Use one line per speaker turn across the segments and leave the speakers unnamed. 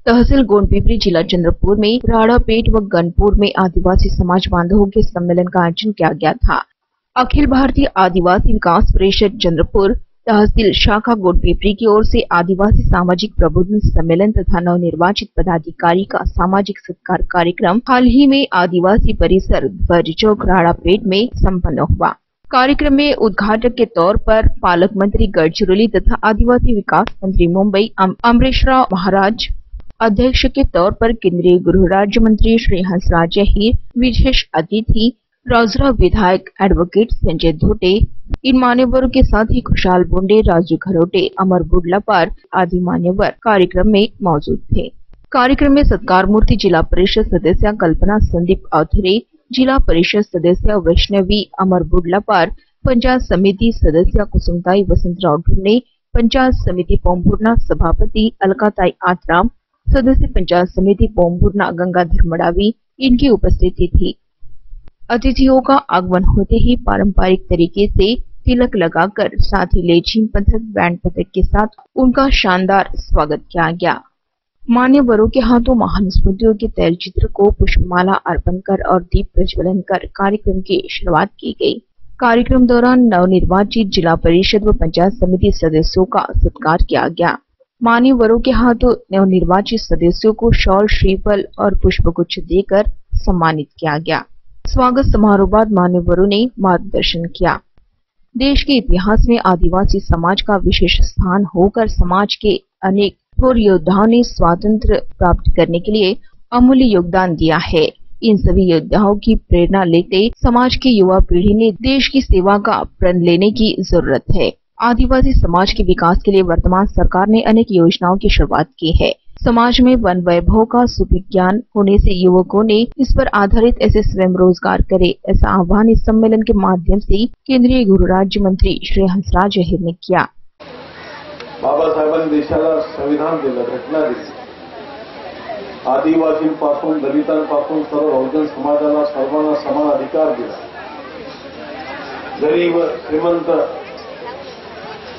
तहसील गोंडपिपरी जिला चंद्रपुर में राड़ापेट व गनपुर में आदिवासी समाज बांधवों के सम्मेलन का आयोजन किया गया था। अखिल भारतीय आदिवासी विकास परिषद चंद्रपुर तहसील शाखा गोंडपिपरी की ओर से आदिवासी सामाजिक प्रबोधन सम्मेलन तथा नवनिर्वाचित पदाधिकारी का सामाजिक सत्कार कार्यक्रम हाल ही में आदिवासी परिसर ध्वज चौक राड़ापेट में संपन्न हुआ। कार्यक्रम में उद्घाटक के तौर पर पालक मंत्री गढ़चिरौली तथा आदिवासी विकास मंत्री मुंबई अमरीश राव महाराज, अध्यक्ष के तौर पर केंद्रीय गृह राज्य मंत्री श्री हंसराज अहीर, विशेष अतिथि राजरा विधायक एडवोकेट संजय धोटे, इन मान्यवरों के साथ ही खुशहाल बुंडे, राजू घरोटे, अमर बुडलापार आदि मान्यवर कार्यक्रम में मौजूद थे। कार्यक्रम में सत्कार मूर्ति जिला परिषद सदस्य कल्पना संदीप अवथरे, जिला परिषद सदस्य वैष्णवी अमर बुडलापार, पंचायत समिति सदस्य कुसुमताई वसंतराव ढुन्ने, पंचायत समिति पोम्भुरना सभापति अलकाताई आतराम, सदस्य पंचायत समिति पोम्भुरना गंगाधर मडावी इनकी उपस्थिति थी। अतिथियों का आगमन होते ही पारंपरिक तरीके से तिलक लगाकर साथ ही लेझिम पथक बैंड पथक के साथ उनका शानदार स्वागत किया गया। मान्यवरों के हाथों महान स्मृतियों के तैलचित्र को पुष्पमाला अर्पण कर और दीप प्रज्वलन कर कार्यक्रम की शुरुआत की गई। कार्यक्रम दौरान नवनिर्वाचित जिला परिषद व पंचायत समिति सदस्यों का सत्कार किया गया। मान्यवरों के हाथों नवनिर्वाचित सदस्यों को शॉल, श्रीफल और पुष्पगुच्छ देकर सम्मानित किया गया। स्वागत समारोह बाद मान्यवरों ने मार्गदर्शन किया। देश के इतिहास में आदिवासी समाज का विशेष स्थान होकर समाज के अनेक ठोर योद्धाओं ने स्वातंत्र्य प्राप्त करने के लिए अमूल्य योगदान दिया है। इन सभी योद्धाओं की प्रेरणा लेते समाज की युवा पीढ़ी ने देश की सेवा का प्रण लेने की जरूरत है। आदिवासी समाज के विकास के लिए वर्तमान सरकार ने अनेक योजनाओं की शुरुआत की है। समाज में वन वैभव का सुविज्ञान होने से युवकों ने इस पर आधारित ऐसे स्वयं रोजगार करे, ऐसा आह्वान इस सम्मेलन के माध्यम से केंद्रीय गृह राज्य मंत्री श्री हंसराज अहीर ने किया।
बाबासाहेबांनी देशाला संविधान दिलं, घटना दिली। आदिवासींपासून दलितांपासून सर्व बहुजन समाजाला सर्वांना समान अधिकार दिला। गरीब, श्रीमंत,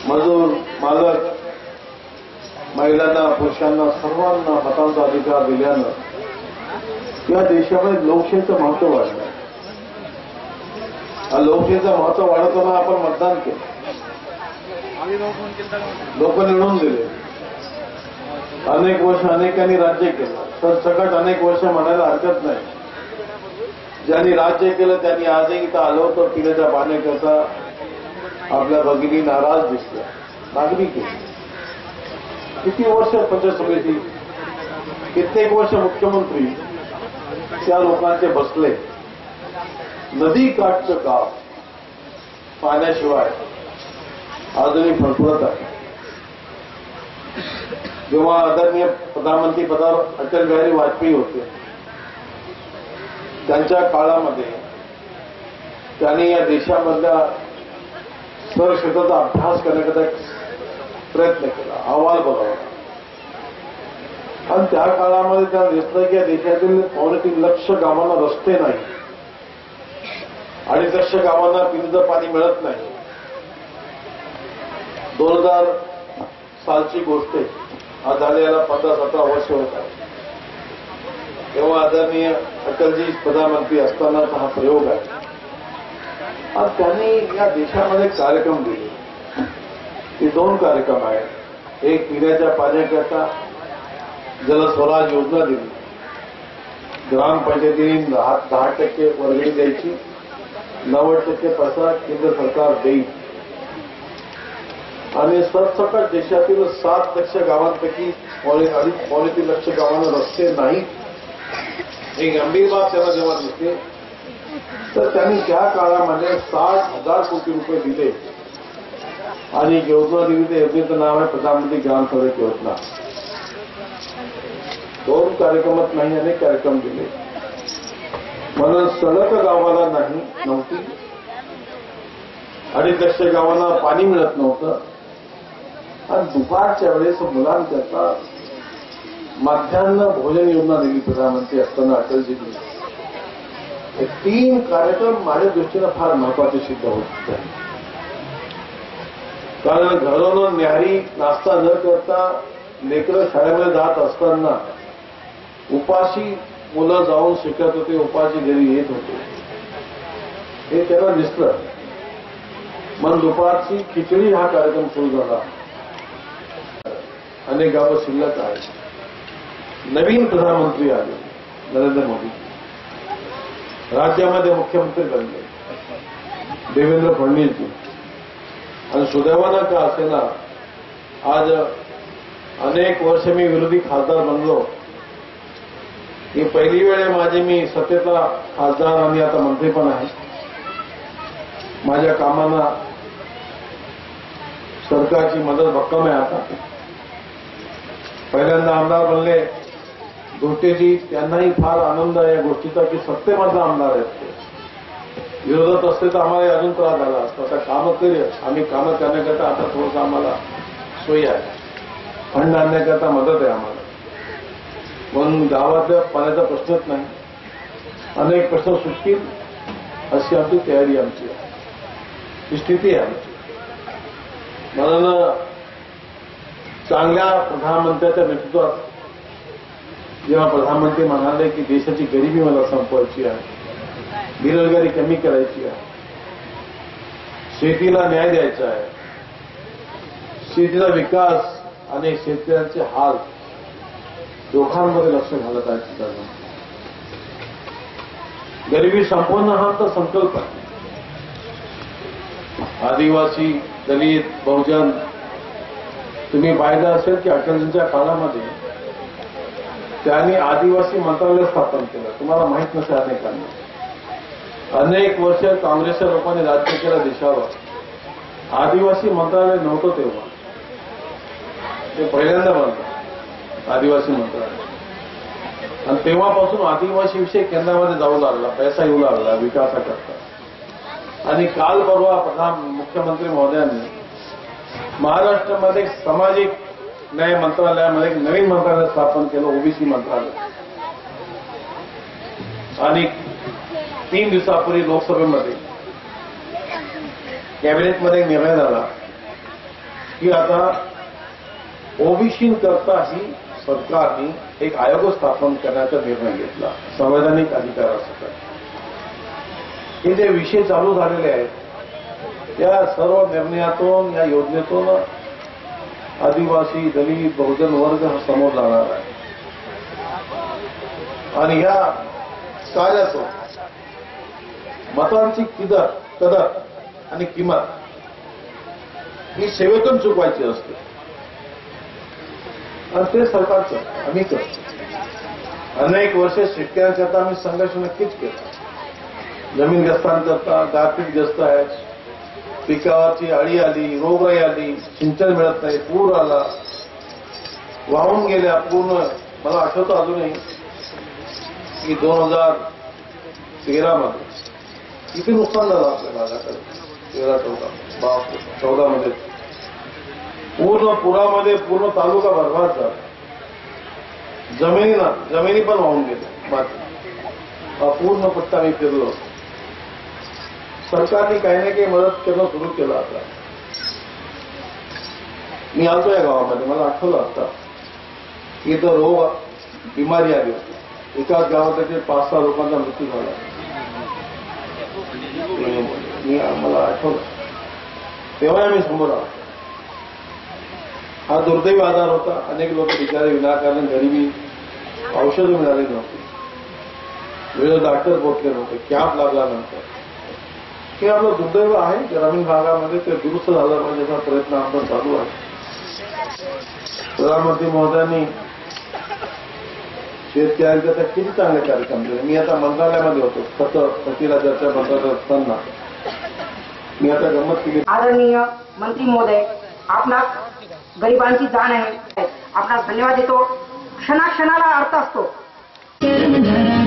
मजूर, मालक, महिलांना, पुरुषांना सर्वांना मतांचा अधिकार दिल्यानं या देशामध्ये लोकशाहीचं महत्व वाढलं। लोकशाहीचं महत्व वाढवताना आपण मतदान केलं, लोक निवडून दिले। अनेक वर्ष अनेकांनी राज्य केलं, सरसकट अनेक वर्ष म्हणायला हरकत नाही। ज्यांनी राज्य केलं त्यांनी आजही इथं आलो तर पिण्याच्या पाण्याकरता आपल्या भगिनी नाराज दिसल्या। नागरिक किती वर्ष पंचायत समिती, कित्येक वर्ष मुख्यमंत्री त्या लोकांचे बसले। नदी काठचं गाव पाण्याशिवाय अजूनही फडफडत आहे। जेव्हा आदरणीय प्रधानमंत्री पदावर अटल बिहारी वाजपेयी होते त्यांच्या काळामध्ये त्यांनी या देशामधल्या सर्व क्षेत्राचा अभ्यास करण्याचा प्रयत्न केला, अहवाल बनवला आणि त्या काळामध्ये त्यांना दिसलं की या देशातील 3.5 लाख गावांना रस्ते नाही, 2.5 लाख गावांना पिण्याचं पाणी मिळत नाही। 2000 सालची गोष्ट आहे, आज झालेला 15-17 वर्ष होता। तेव्हा आदरणीय अटलजी प्रधानमंत्री असतानाचा हा प्रयोग आहे। आज त्यांनी या देशामध्ये कार्यक्रम दिले। हे 2 कार्यक्रम आहेत। एक पिण्याच्या पाण्याकरता जलस्वराज योजना दिली, ग्रामपंचायतीने 10% वर्गणी द्यायची, 90% पैसा केंद्र सरकार देईल आणि सरसकट देशातील 7 लाख गावांपैकी 2.5 लाख गावांना रस्ते नाही। एक गंभीर बाब त्यांना जेव्हा दिसते तर त्यांनी त्या काळामध्ये 60,000 कोटी रुपये दिले आणि योजना दिली। त्या योजनेचं नाव आहे प्रधानमंत्री ग्राम सडक योजना। 2 कार्यक्रमात नाही, अनेक कार्यक्रम दिले। म्हणून सडक गावाला नव्हती, 2.5 लाख गावांना पाणी मिळत नव्हतं आणि दुपारच्या वेळेस मुलांकरता मध्यान्ह भोजन योजना दिली प्रधानमंत्री असताना अटलजींनी। हे 3 कार्यक्रम माझ्या दृष्टीनं फार महत्वाचे सिद्ध होत आहेत। कारण घरोनं न्याहारी नाश्ता न करता लेकरं शाळेमध्ये जात असताना उपाशी मुलं जाऊन शिकत होते, उपाशी घरी येत होते, हे त्यांना दिसलं. मग दुपारची खिचडी हा कार्यक्रम सुरू झाला. अनेक गावं शिल्लक आहेत. नवीन प्रधानमंत्री आले, नरेंद्र मोदी राज्यामध्ये मुख्यमंत्री बनले, देवेंद्र फडणवीसजी. आणि सुदैवानं का असेना आज अनेक वर्ष मी विरोधी खासदार बनलो. ही पहिली वेळ आहे मी सत्तेतला खासदार आणि आता मंत्री पण आहे. माझ्या कामांना सरकारची मदत भक्कम आहे. आता पहिल्यांदा आमदार बनले धोटेजी, त्यांनाही फार आनंद आहे या गोष्टीचा की सत्तेमधला आमदार आहेत ते. विरोधात असते तर आम्हाला अजून त्रास झाला असता. आता कामं करूया, आम्ही कामं करण्याकरता आता थोडंसं आम्हाला सोयी आहे, फंड आणण्याकरता मदत आहे आम्हाला. म्हणून गावातल्या पाण्याचा प्रश्नच नाही, अनेक प्रश्न सुटतील अशी आमची तयारी आमची आहे, ही स्थिती आहे आमची. म्हणून चांगल्या प्रधानमंत्र्याच्या नेतृत्वात जेव्हा प्रधानमंत्री म्हणाले की देशाची गरिबी मला संपवायची आहे, बेरोजगारी कमी करायची आहे, शेतीला न्याय द्यायचा आहे, शेतीचा विकास आणि शेतकऱ्यांचे हाल दोघांमध्ये लक्ष घालत आहे. गरिबी संपवणं हा तर संकल्प आहे. आदिवासी, दलित, बहुजन, तुम्ही पाहिलं असेल की अटलजींच्या काळामध्ये त्यांनी आदिवासी मंत्रालय स्थापन केलं. तुम्हाला माहित नसेल अनेकांना. अनेक वर्ष काँग्रेसच्या लोकांनी राज्य केलं देशावर. आदिवासी मंत्रालय नव्हतं तेव्हा, ते पहिल्यांदा बनलं आदिवासी मंत्रालय. आणि तेव्हापासून आदिवासी विषय केंद्रामध्ये जाऊ लागला, पैसा येऊ लागला विकासाकरता. आणि काल परवा मुख्यमंत्री महोदयांनी महाराष्ट्रामध्ये सामाजिक न्याय मंत्रालयामध्ये एक नवीन मंत्रालय स्थापन केलं, ओबीसी मंत्रालय. आणि 3 दिवसापूर्वी लोकसभेमध्ये कॅबिनेटमध्ये निर्णय झाला की आता ओबीसीकरताही सरकारने एक आयोग स्थापन करण्याचा निर्णय घेतला, संवैधानिक अधिकारासाठी. हे जे विषय चालू झालेले आहेत त्या सर्व निर्णयातून, या योजनेतून आदिवासी, दलित, बहुजन वर्ग हा समोर जाणार आहे. आणि या कार्यातून मतांची कदर आणि किंमत ही सेवेतून चुकवायची असते. आणि ते सरकारचं आम्ही करतो. अनेक वर्ष शेतकऱ्यांकरता आम्ही संघर्ष नक्कीच केला. जमीन ग्रस्तांकरता, गारपीट ग्रस्त आहेत, पिकावरची अळी आली, रोगराई आली, सिंचन मिळत नाही, पूर आला, वाहून गेल्या पूर्ण. मला आठवतं अजूनही की 2013 मध्ये किती नुकसान झालं आपल्या भागाकडे. 13-14 मध्ये पूर्ण पुरामध्ये पूर्ण तालुका बरबाद झाला. जमिनी पण वाहून गेल्या. पूर्ण पट्टा मी फिरलो. सरकारने काही ना काही मदत करणं सुरू केलं. आता मी आलतो या गावामध्ये, मला आठवलं आता की इथं रोग बिमारी आली होती. एकाच गावात 5-6 लोकांचा मृत्यू झाला. मला आठवलं तेव्हा आम्ही समोर आलो. हा दुर्दैवी आजार होता. अनेक लोक बिचारे विनाकारण गरिबी, औषधं मिळाली नव्हती, वेळेवर डॉक्टर पोहोचले नव्हते, कॅम्प लागल्यानंतर. हे आपलं दुर्दैव आहे. ग्रामीण भागामध्ये ते दुरुस्त झालं पाहिजे याचा प्रयत्न आपण चालू आहे. प्रधानमंत्री महोदयांनी शेतकऱ्यांकरता किती चांगले कार्यक्रम केले. मी आता मंत्रालयामध्ये होतो, खतीला चर्चा मंत्रालयात असताना मी आता गंमत केली.
आदरणीय मंत्री महोदय, आपणास गरिबांची जाण आहे. आपणास धन्यवाद देतो. क्षणाक्षणाला अर्थ असतो.
कर्मधारा